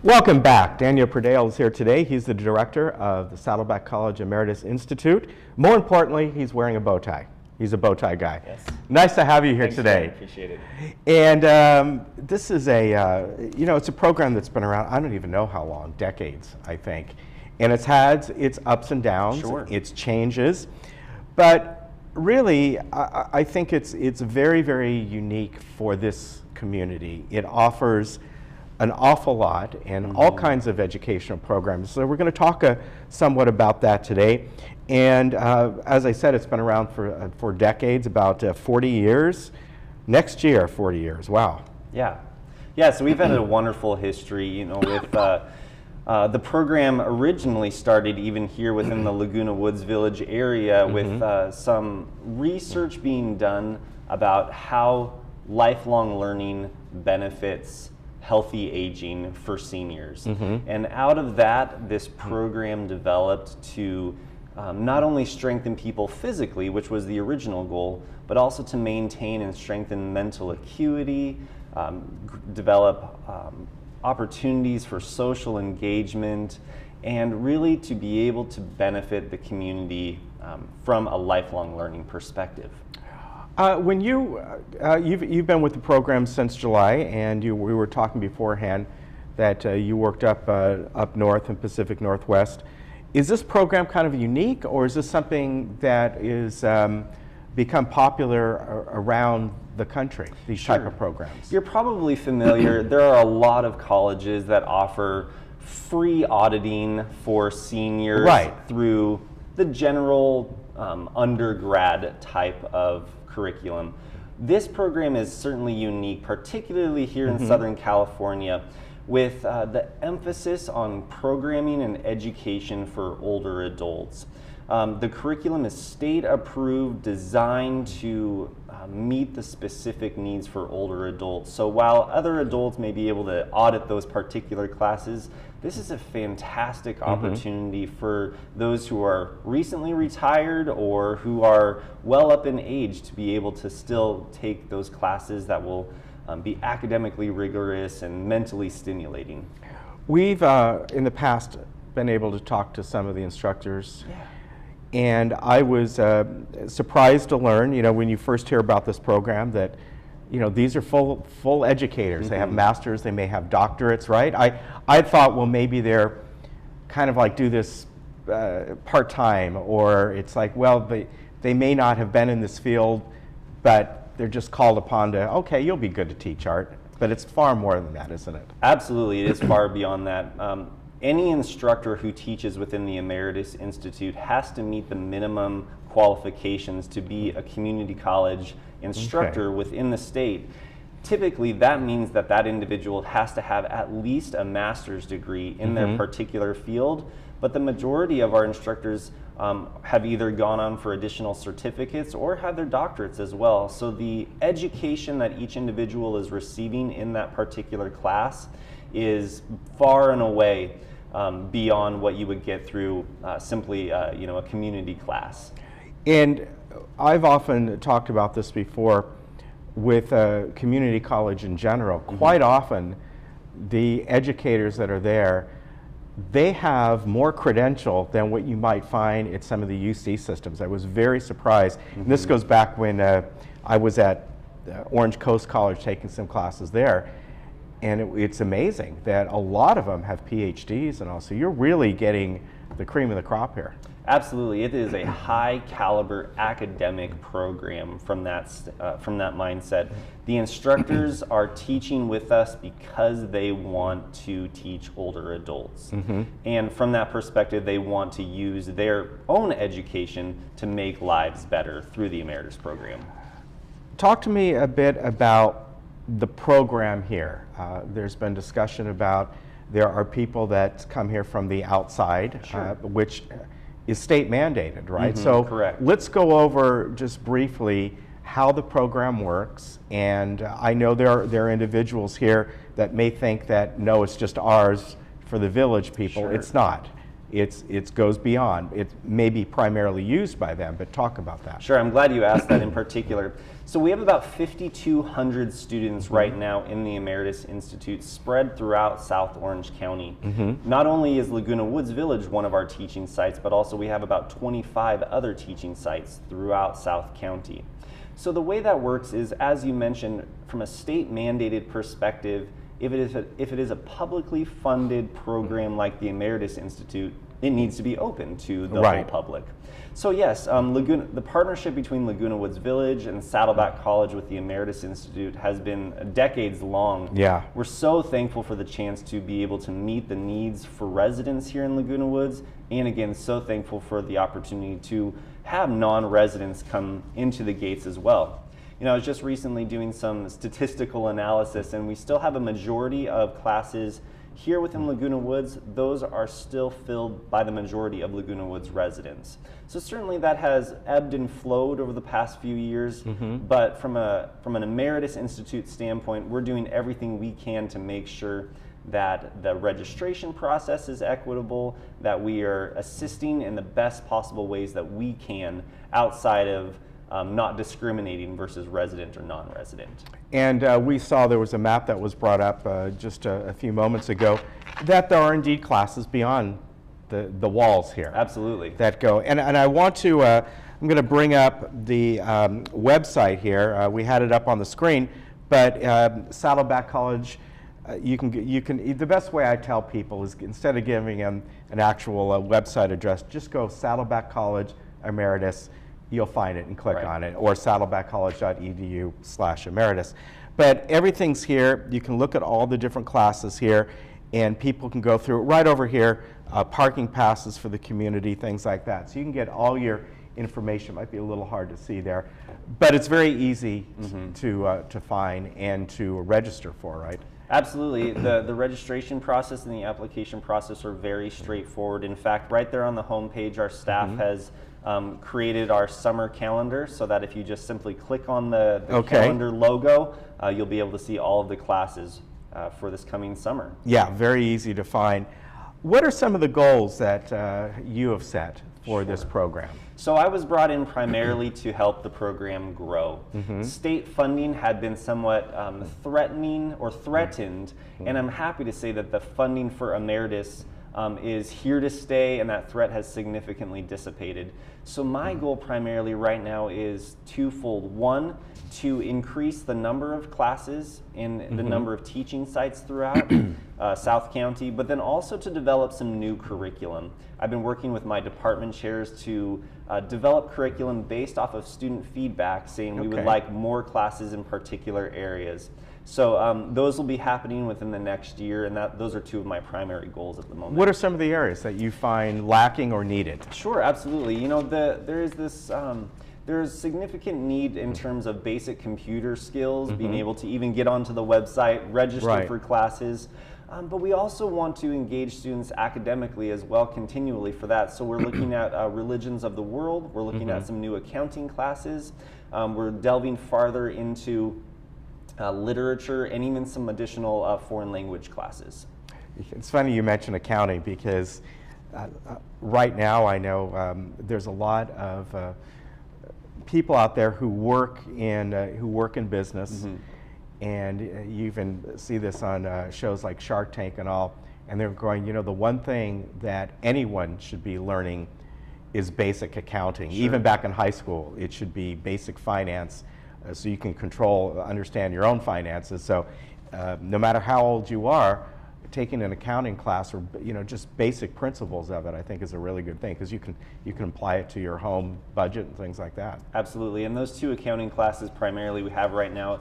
Welcome back. Daniel Predoehl is here today. He's the director of the Saddleback College Emeritus Institute. More importantly, he's wearing a bow tie. He's a bow tie guy. Yes. Nice to have you here Thanks, today. I appreciate it. And this is it's a program that's been around, I don't even know how long, decades, I think. And it's had its ups and downs, Sure. its changes. But really, I think it's very, very unique for this community. It offers an awful lot and all kinds of educational programs. So we're going to talk somewhat about that today. And as I said, it's been around for decades, about 40 years. Next year, 40 years. Wow. Yeah. So we've had a wonderful history, with the program originally started even here within the Laguna Woods Village area with some research being done about how lifelong learning benefits healthy aging for seniors. And out of that, this program developed to not only strengthen people physically, which was the original goal, but also to maintain and strengthen mental acuity, develop opportunities for social engagement, and really to be able to benefit the community from a lifelong learning perspective. When you've been with the program since July, and we were talking beforehand that you worked up north in Pacific Northwest. Is this program kind of unique, or is this something that is become popular around the country, these Sure. type of programs? You're probably familiar. There are a lot of colleges that offer free auditing for seniors through the general undergrad type of curriculum. This program is certainly unique, particularly here in Southern California, with the emphasis on programming and education for older adults. The curriculum is state approved, designed to meet the specific needs for older adults. So while other adults may be able to audit those particular classes, this is a fantastic opportunity for those who are recently retired or who are well up in age to be able to still take those classes that will be academically rigorous and mentally stimulating. We've, in the past, been able to talk to some of the instructors. And I was surprised to learn, when you first hear about this program, that these are full educators. They have masters, they may have doctorates, right? I thought, well, maybe they're kind of like do this part-time, or it's like, well, they may not have been in this field, but they're just called upon to, okay, you'll be good to teach art. But it's far more than that, isn't it? Absolutely, it is far beyond that. Any instructor who teaches within the Emeritus Institute has to meet the minimum qualifications to be a community college instructor within the state. Typically, that means that that individual has to have at least a master's degree in their particular field, but the majority of our instructors have either gone on for additional certificates or have their doctorates as well. So the education that each individual is receiving in that particular class is far and away beyond what you would get through simply a community class. And I've often talked about this before with community college in general. Quite often, the educators that are there, they have more credential than what you might find at some of the UC systems. I was very surprised. And this goes back when I was at Orange Coast College taking some classes there. And it's amazing that a lot of them have PhDs and all. So you're really getting the cream of the crop here. Absolutely, it is a high caliber academic program from that mindset. The instructors are teaching with us because they want to teach older adults. And from that perspective, they want to use their own education to make lives better through the Emeritus program. Talk to me a bit about the program here. There's been discussion about there are people that come here from the outside, which is state mandated, right? So correct. Let's go over just briefly how the program works. And I know there are individuals here that may think that, no, it's just ours for the village people. Sure. It's not. it goes beyond. It may be primarily used by them, but talk about that. Sure, I'm glad you asked that in particular. So we have about 5,200 students right now in the Emeritus Institute spread throughout South Orange County. Not only is Laguna Woods Village one of our teaching sites, but also we have about 25 other teaching sites throughout South County. So the way that works is, as you mentioned, from a state mandated perspective, if it is a publicly funded program like the Emeritus Institute, it needs to be open to the whole public. So yes, the partnership between Laguna Woods Village and Saddleback College with the Emeritus Institute has been decades long. Yeah. We're so thankful for the chance to be able to meet the needs for residents here in Laguna Woods, and again, so thankful for the opportunity to have non-residents come into the gates as well. You know, I was just recently doing some statistical analysis, and we still have a majority of classes here within Laguna Woods. Those are still filled by the majority of Laguna Woods residents. So certainly that has ebbed and flowed over the past few years, but from an Emeritus Institute standpoint, we're doing everything we can to make sure that the registration process is equitable, that we are assisting in the best possible ways that we can outside of not discriminating versus resident or non-resident. And we saw there was a map that was brought up just a few moments ago, that there are indeed classes beyond the walls here. Absolutely. That go. And I want to, I'm going to bring up the website here. We had it up on the screen, but Saddleback College, you can, the best way I tell people is, instead of giving them an actual website address, just go Saddleback College Emeritus. You'll find it and click on it, or saddlebackcollege.edu/emeritus. But everything's here. You can look at all the different classes here, and people can go through it right over here, parking passes for the community, things like that. So you can get all your information. It might be a little hard to see there, but it's very easy to find and to register for, right? Absolutely. The registration process and the application process are very straightforward. In fact, right there on the home page, our staff has created our summer calendar, so that if you just simply click on the calendar logo, you'll be able to see all of the classes for this coming summer. Yeah, very easy to find. What are some of the goals that you have set for this program? So I was brought in primarily to help the program grow. State funding had been somewhat threatened, and I'm happy to say that the funding for Emeritus is here to stay, and that threat has significantly dissipated. So my goal primarily right now is twofold. One, to increase the number of classes and the number of teaching sites throughout South County, but then also to develop some new curriculum. I've been working with my department chairs to develop curriculum based off of student feedback, saying we would like more classes in particular areas. So those will be happening within the next year, and those are two of my primary goals at the moment. What are some of the areas that you find lacking or needed? Sure, absolutely. You know, there's significant need in terms of basic computer skills, being able to even get onto the website, register for classes. But we also want to engage students academically as well, continually for that. So we're looking at religions of the world. We're looking at some new accounting classes. We're delving farther into literature, and even some additional foreign language classes. It's funny you mention accounting, because right now I know there's a lot of people out there who work in business, and you even see this on shows like Shark Tank and all, and they're going, you know, the one thing that anyone should be learning is basic accounting. Even back in high school, it should be basic finance, so you can understand your own finances. So no matter how old you are, taking an accounting class, or just basic principles of it, I think is a really good thing, because you can apply it to your home budget and things like that. Absolutely, and those two accounting classes primarily we have right now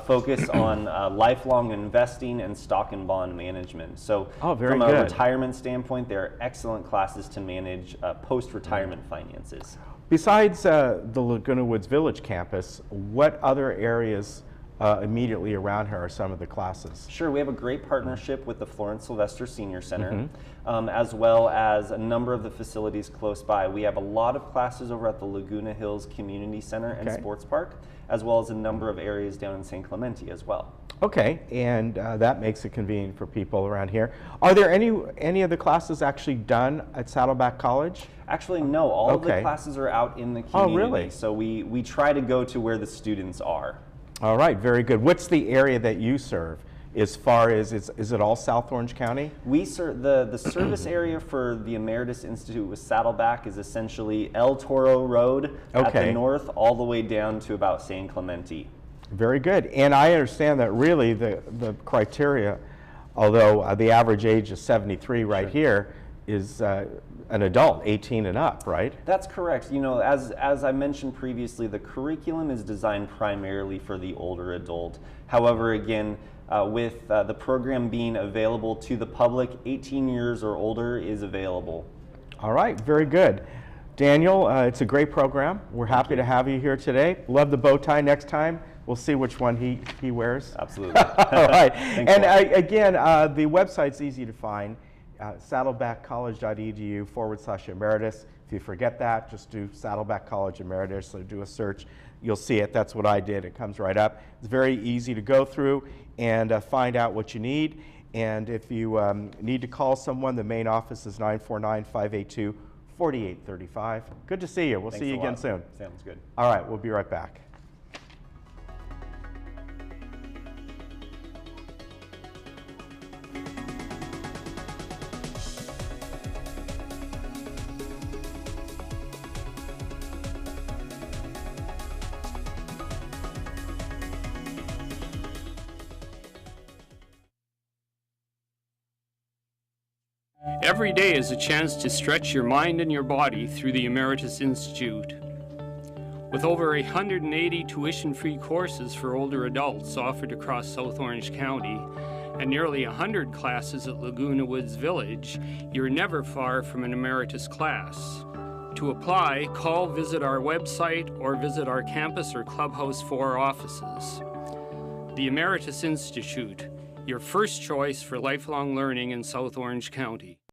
focus on lifelong investing and stock and bond management. So from a retirement standpoint, they're excellent classes to manage post-retirement finances. Besides the Laguna Woods Village campus, what other areas immediately around here are some of the classes? Sure, we have a great partnership with the Florence Sylvester Senior Center, as well as a number of the facilities close by. We have a lot of classes over at the Laguna Hills Community Center and Sports Park, as well as a number of areas down in San Clemente as well. Okay, and that makes it convenient for people around here. Are there any of the classes actually done at Saddleback College? Actually, no. All of the classes are out in the community. Oh, really? So we try to go to where the students are. All right, very good. What's the area that you serve? As far as, is it all South Orange County? We serve the service area for the Emeritus Institute with Saddleback is essentially El Toro Road at the north, all the way down to about San Clemente. Very good. And I understand that really the criteria, although the average age is 73 right here, is an adult, 18 and up, right? That's correct. You know, as I mentioned previously, the curriculum is designed primarily for the older adult. However, again, with the program being available to the public, 18 years or older is available. All right, very good. Daniel, it's a great program. We're happy to have you here today. Love the bow tie. Next time, we'll see which one he wears. Absolutely. All right. And again, the website's easy to find. Saddlebackcollege.edu/emeritus. If you forget that, just do Saddleback College Emeritus, so do a search. You'll see it. That's what I did. It comes right up. It's very easy to go through and find out what you need. And if you need to call someone, the main office is 949-582-4835. Good to see you. We'll see you again soon. Sounds good. All right, we'll be right back. Every day is a chance to stretch your mind and your body through the Emeritus Institute. With over 180 tuition-free courses for older adults offered across South Orange County and nearly 100 classes at Laguna Woods Village, you're never far from an Emeritus class. To apply, visit our website or visit our campus or Clubhouse 4 offices. The Emeritus Institute, your first choice for lifelong learning in South Orange County.